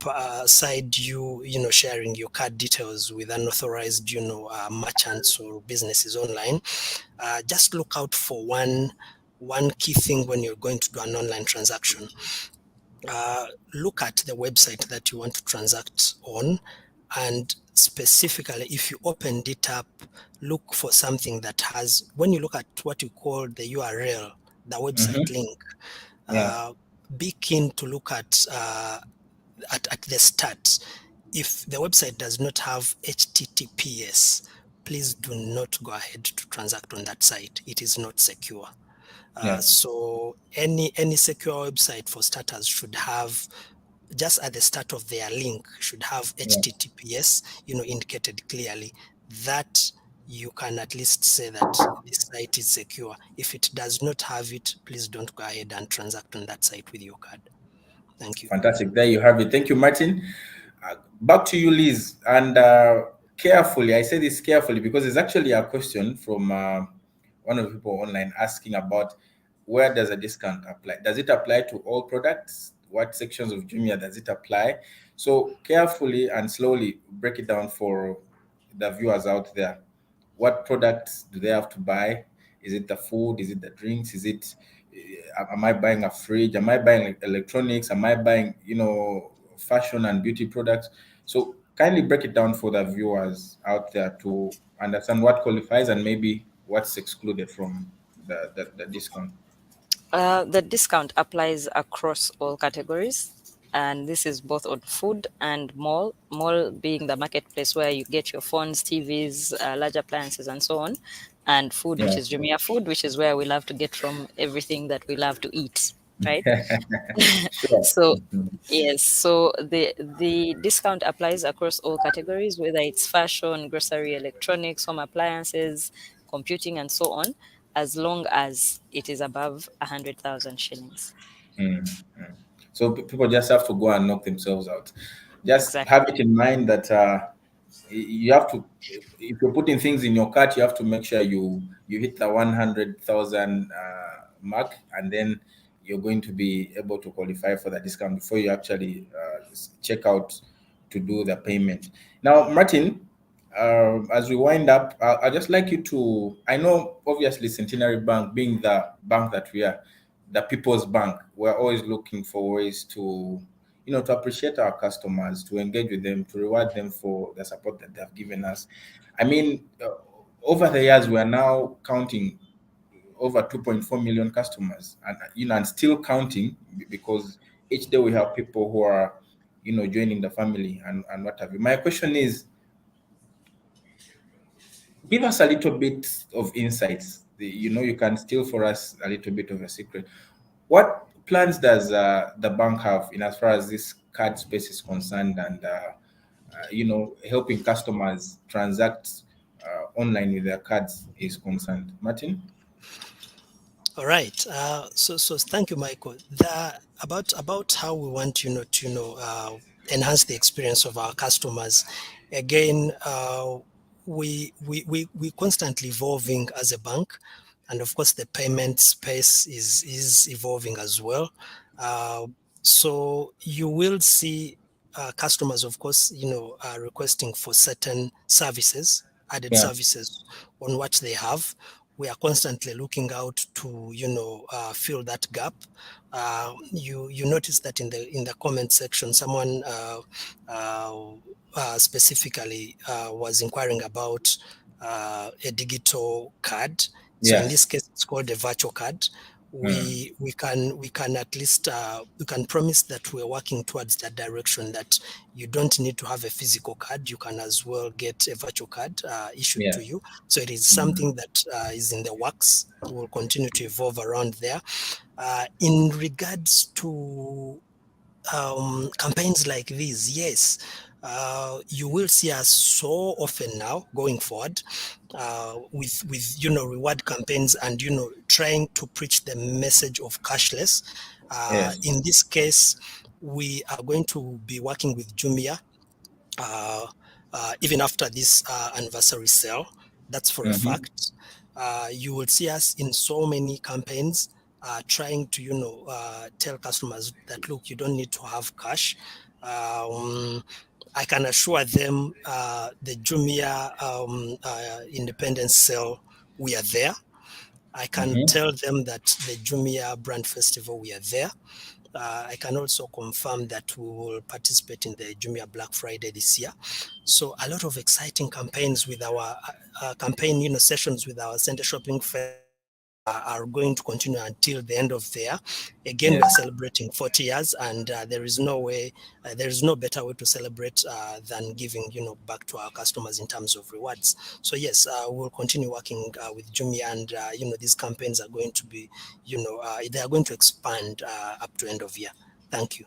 aside sharing your card details with unauthorized merchants or businesses online, just look out for one key thing when you're going to do an online transaction. Look at the website that you want to transact on, and specifically, if you opened it up, look for something that has, when you look at what you call the URL, the website link, be keen to look at the start. If the website does not have HTTPS, please do not go ahead to transact on that site. It is not secure. Yeah. So any secure website for starters should have, just at the start of their link, should have Yeah. HTTPS, indicated clearly. That you can at least say that this site is secure. If it does not have it, please don't go ahead and transact on that site with your card. Thank you. Fantastic. There you have it. Thank you, Martin. Back to you, Liz. And carefully, I say this carefully because it's actually a question from one of the people online asking about where does a discount apply? Does it apply to all products? What sections of Jumia does it apply? So carefully and slowly break it down for the viewers out there. What products do they have to buy? Is it the food? Is it the drinks? Is it am I buying a fridge? Am I buying electronics? Am I buying fashion and beauty products? So kindly break it down for the viewers out there to understand what qualifies and maybe what's excluded from the discount. The discount applies across all categories, and this is both on food and mall. Mall being the marketplace where you get your phones, TVs, large appliances, and so on. And food, which Yeah. is Jumia food, which is where we love to get from everything that we love to eat, right? Sure. So yes, so the discount applies across all categories, whether it's fashion, grocery, electronics, home appliances, computing, and so on, as long as it is above 100,000 shillings. So people just have to go and knock themselves out. Just Exactly. have it in mind that you have to, if you're putting things in your cart, you have to make sure you hit the 100,000 mark, and then you're going to be able to qualify for the discount before you actually check out to do the payment. Now, Martin, as we wind up, I'd just like you to, I know obviously Centenary Bank being the bank that we are, the people's bank, we're always looking for ways to, to appreciate our customers, to engage with them, to reward them for the support that they've given us. I mean, over the years, we are now counting over 2.4 million customers, and and still counting, because each day we have people who are, joining the family and what have you. My question is, give us a little bit of insights. You can steal for us a little bit of a secret. What plans does the bank have in as far as this card space is concerned, and helping customers transact online with their cards is concerned? Martin? All right. So thank you, Michael. About how we want to enhance the experience of our customers. Again, we constantly evolving as a bank, and of course the payment space is evolving as well. So you will see customers, of course, are requesting for certain services, added Yeah. services on what they have. We are constantly looking out to fill that gap. You notice that in the comment section, someone specifically was inquiring about a digital card. So in this Yes. case, it's called a virtual card. Mm. We can at least we can promise that we're working towards that direction, that you don't need to have a physical card. You can as well get a virtual card issued Yeah. to you. So it is Mm. something that is in the works. Will continue to evolve around there. In regards to campaigns like these, yes, you will see us so often now going forward with reward campaigns, and trying to preach the message of cashless. Yes. In this case, we are going to be working with Jumia even after this anniversary sale. That's for a Mm-hmm. fact. You will see us in so many campaigns trying to tell customers that, look, you don't need to have cash. I can assure them the Jumia Independence Sale, we are there. I can Mm-hmm. tell them that the Jumia Brand Festival, we are there. I can also confirm that we will participate in the Jumia Black Friday this year. So a lot of exciting campaigns with our campaign sessions with our Cente Shopping Fest are going to continue until the end of the year. Again, we are celebrating 40 years, and there is no better way to celebrate than giving, back to our customers in terms of rewards. So yes, we'll continue working with Jumia, and these campaigns are going to be, they are going to expand up to end of year. Thank you.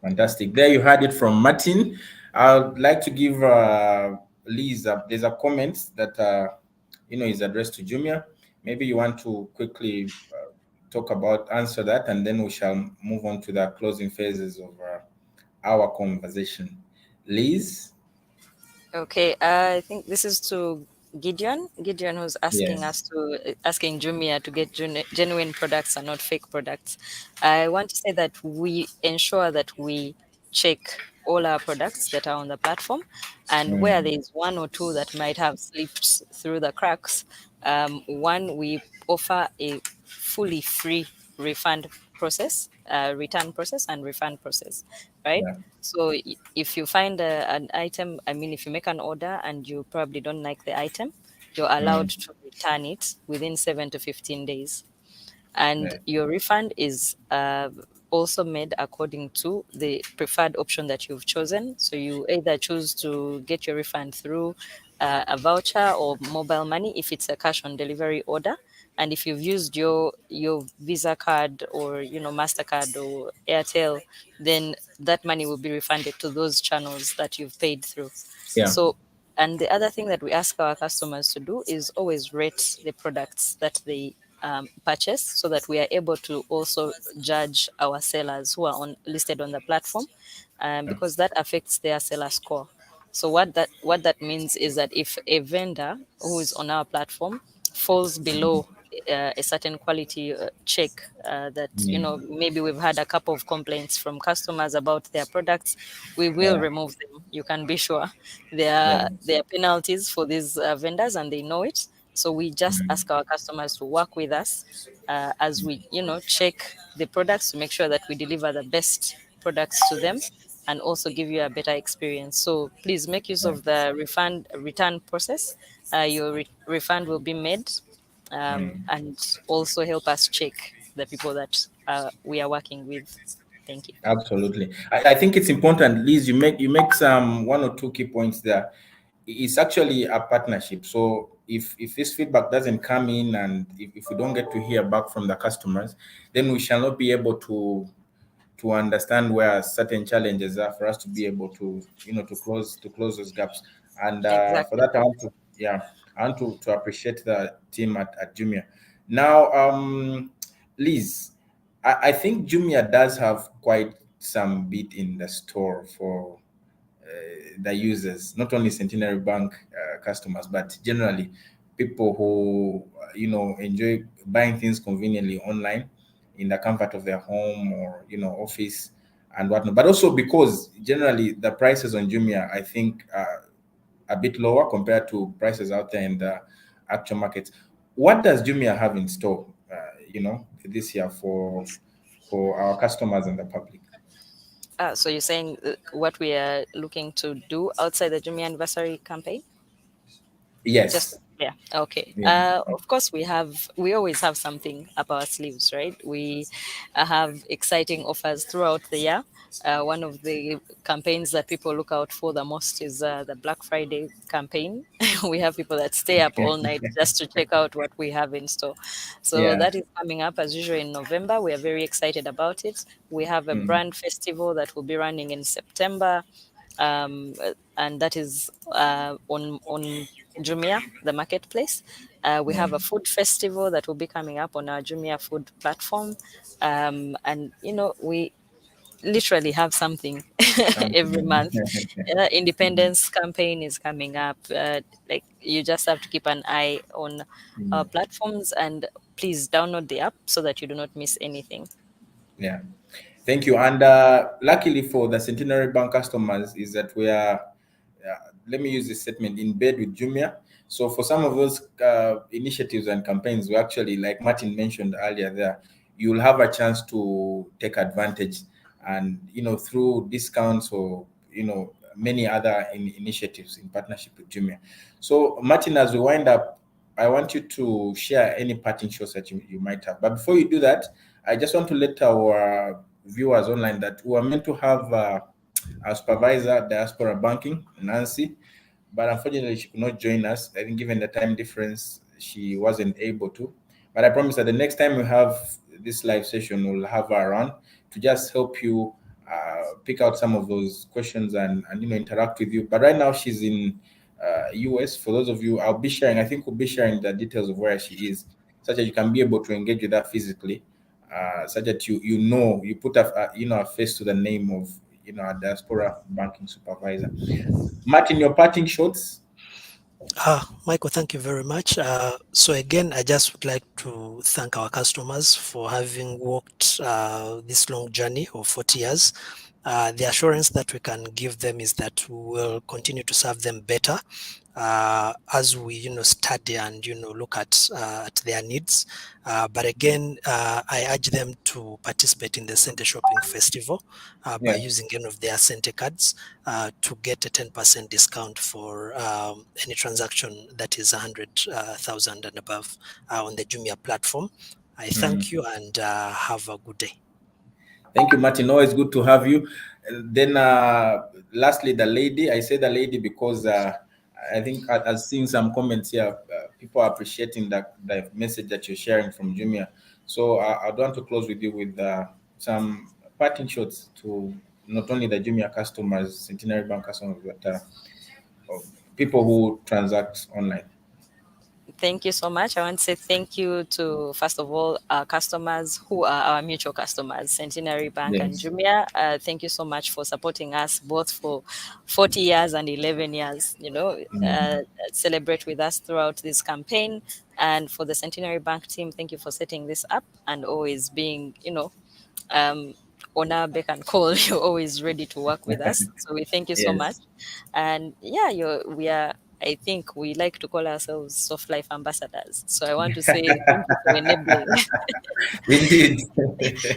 Fantastic. There you heard it from Martin. I'd like to give Liz, there's a comment that is addressed to Jumia. Maybe you want to quickly answer that, and then we shall move on to the closing phases of our conversation. Liz? Okay, I think this is to Gideon. Gideon who's asking asking Jumia to get genuine products and not fake products. I want to say that we ensure that we check all our products that are on the platform, and where there is one or two that might have slipped through the cracks, we offer a fully free refund process, return process and refund process, right? Yeah. So if you find an item, if you make an order and you probably don't like the item, you're allowed to return it within 7 to 15 days. And your refund is also made according to the preferred option that you've chosen. So you either choose to get your refund through a voucher or mobile money if it's a cash on delivery order. And if you've used your Visa card or MasterCard or Airtel, then that money will be refunded to those channels that you've paid through. Yeah. So, and the other thing that we ask our customers to do is always rate the products that they purchase, so that we are able to also judge our sellers who are listed on the platform, because that affects their seller score. So what that means is that if a vendor who is on our platform falls below a certain quality check, that maybe we've had a couple of complaints from customers about their products, we will remove them. You can be sure there are penalties for these vendors, and they know it. So we just ask our customers to work with us as we check the products to make sure that we deliver the best products to them and also give you a better experience. So please make use of the return process. Your refund will be made, and also help us check the people that we are working with. Thank you. Absolutely. I think it's important, Liz, you make some one or two key points there. It's actually a partnership. So if this feedback doesn't come in, and if we don't get to hear back from the customers, then we shall not be able to understand where certain challenges are for us to be able to to close those gaps. And Exactly. for that, I want to appreciate the team at Jumia. Now, Liz, I think Jumia does have quite some bit in the store for the users, not only Centenary Bank customers, but generally people who enjoy buying things conveniently online in the comfort of their home or office and whatnot. But also because generally the prices on Jumia, I think, are a bit lower compared to prices out there in the actual market. What does Jumia have in store, this year for our customers and the public? So you're saying what we are looking to do outside the Jumia anniversary campaign? Yes. Okay. Yeah. Of course, we always have something up our sleeves, right? We have exciting offers throughout the year. One of the campaigns that people look out for the most is the Black Friday campaign. We have people that stay up all night just to check out what we have in store. So that is coming up as usual in November. We are very excited about it. We have a brand festival that will be running in September. And that is on Jumia, the marketplace. We have a food festival that will be coming up on our Jumia food platform. And, we literally have something every month. Independence campaign is coming up. Like, you just have to keep an eye on our platforms, and please download the app so that you do not miss anything. Yeah. Thank you. And luckily for the Centenary Bank customers is that we are, let me use this statement, in bed with Jumia. So for some of those initiatives and campaigns, we actually, like Martin mentioned earlier there, you'll have a chance to take advantage and, through discounts or, many other initiatives in partnership with Jumia. So Martin, as we wind up I want you to share any parting shots that you might have. But before you do that, I just want to let our viewers online that we are meant to have our supervisor, diaspora banking, Nancy, but unfortunately she could not join us. I think given the time difference, she wasn't able to. But I promise that the next time we have this live session, we'll have her around to just help you pick out some of those questions and interact with you. But right now she's in US. For those of you, I'll be sharing. I think we'll be sharing the details of where she is, such that you can be able to engage with her physically, such that you put a face to the name of our diaspora banking supervisor. Martin, your parting shots. Michael, thank you very much. So again, I just would like to thank our customers for having walked this long journey of 40 years. The assurance that we can give them is that we will continue to serve them better as we study and look at their needs. But again, I urge them to participate in the Cente Shopping Festival by using any of their Cente cards to get a 10% discount for any transaction that is 100,000 and above on the Jumia platform. I thank you and have a good day. Thank you, Martin. Always good to have you. Then lastly, the lady. I say the lady because I think I've seen some comments here. People are appreciating the message that you're sharing from Jumia. So I want to close with you with some parting shots to not only the Jumia customers, Centenary Bank customers, but people who transact online. Thank you so much. I want to say thank you to, first of all, our customers who are our mutual customers, Centenary Bank and Jumia. Thank you so much for supporting us both for 40 years and 11 years, celebrate with us throughout this campaign. And for the Centenary Bank team, thank you for setting this up and always being, on our beck and call. You're always ready to work with us. So we thank you so much. And I think we like to call ourselves Soft Life ambassadors. So I want to say thank you for enabling. Indeed.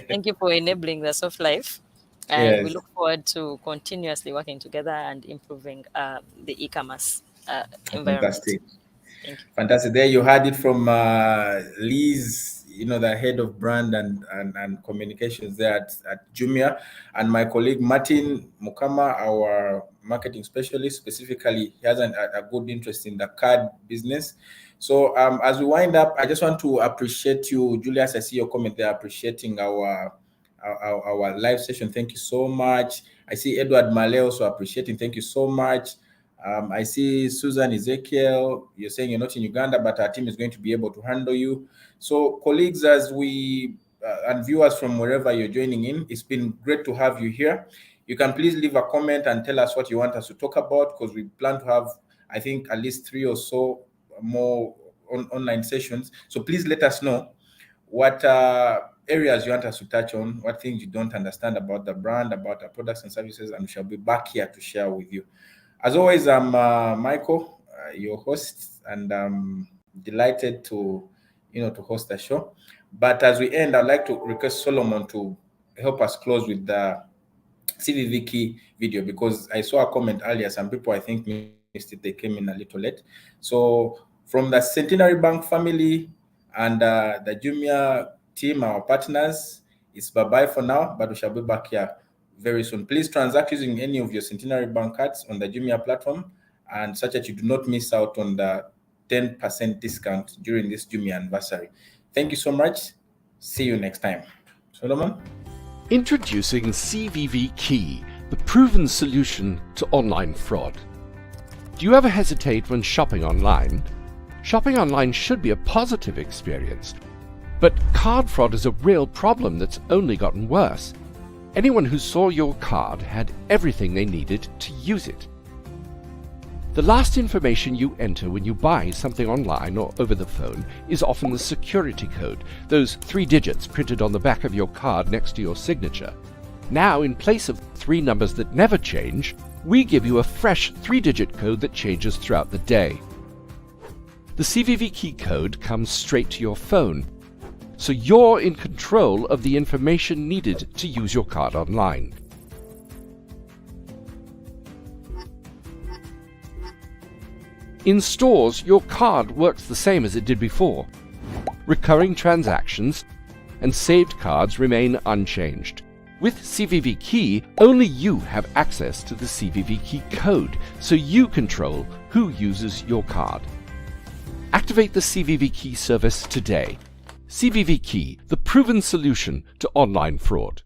Thank you for enabling the Soft Life. And we look forward to continuously working together and improving the e-commerce environment. Fantastic. Thank you. Fantastic. There you heard it from Liz, the head of brand and communications there at Jumia, and my colleague Martin Mukama, our marketing specialist. Specifically, he has a good interest in the card business. So as we wind up, I just want to appreciate you, Julius. I see your comment there appreciating our live session. Thank you so much. I see Edward Male also appreciating. Thank you so much. I see Susan Ezekiel. You're saying you're not in Uganda, but our team is going to be able to handle you. So colleagues, as we and viewers from wherever you're joining in, it's been great to have you here. You can please leave a comment and tell us what you want us to talk about, because we plan to have, I think, at least 3 or so more online sessions. So please let us know what areas you want us to touch on, what things you don't understand about the brand, about our products and services, and we shall be back here to share with you. As always, I'm Michael, your host, and I'm delighted to host the show. But as we end, I'd like to request Solomon to help us close with the CVV key video, because I saw a comment earlier. Some people, I think, missed it. They came in a little late. So from the Centenary Bank family and the Jumia team, our partners, it's bye-bye for now, but we shall be back here very soon. Please transact using any of your Centenary Bank cards on the Jumia platform, and such that you do not miss out on the 10% discount during this Jumia anniversary. Thank you so much. See you next time. Solomon? Introducing CVV Key, the proven solution to online fraud. Do you ever hesitate when shopping online? Shopping online should be a positive experience, but card fraud is a real problem that's only gotten worse. Anyone who saw your card had everything they needed to use it. The last information you enter when you buy something online or over the phone is often the security code, those 3 digits printed on the back of your card next to your signature. Now, in place of 3 numbers that never change, we give you a fresh 3-digit code that changes throughout the day. The CVV key code comes straight to your phone, so you're in control of the information needed to use your card online. In stores, your card works the same as it did before. Recurring transactions and saved cards remain unchanged. With CVV Key, only you have access to the CVV Key code, so you control who uses your card. Activate the CVV Key service today. CVV Key, the proven solution to online fraud.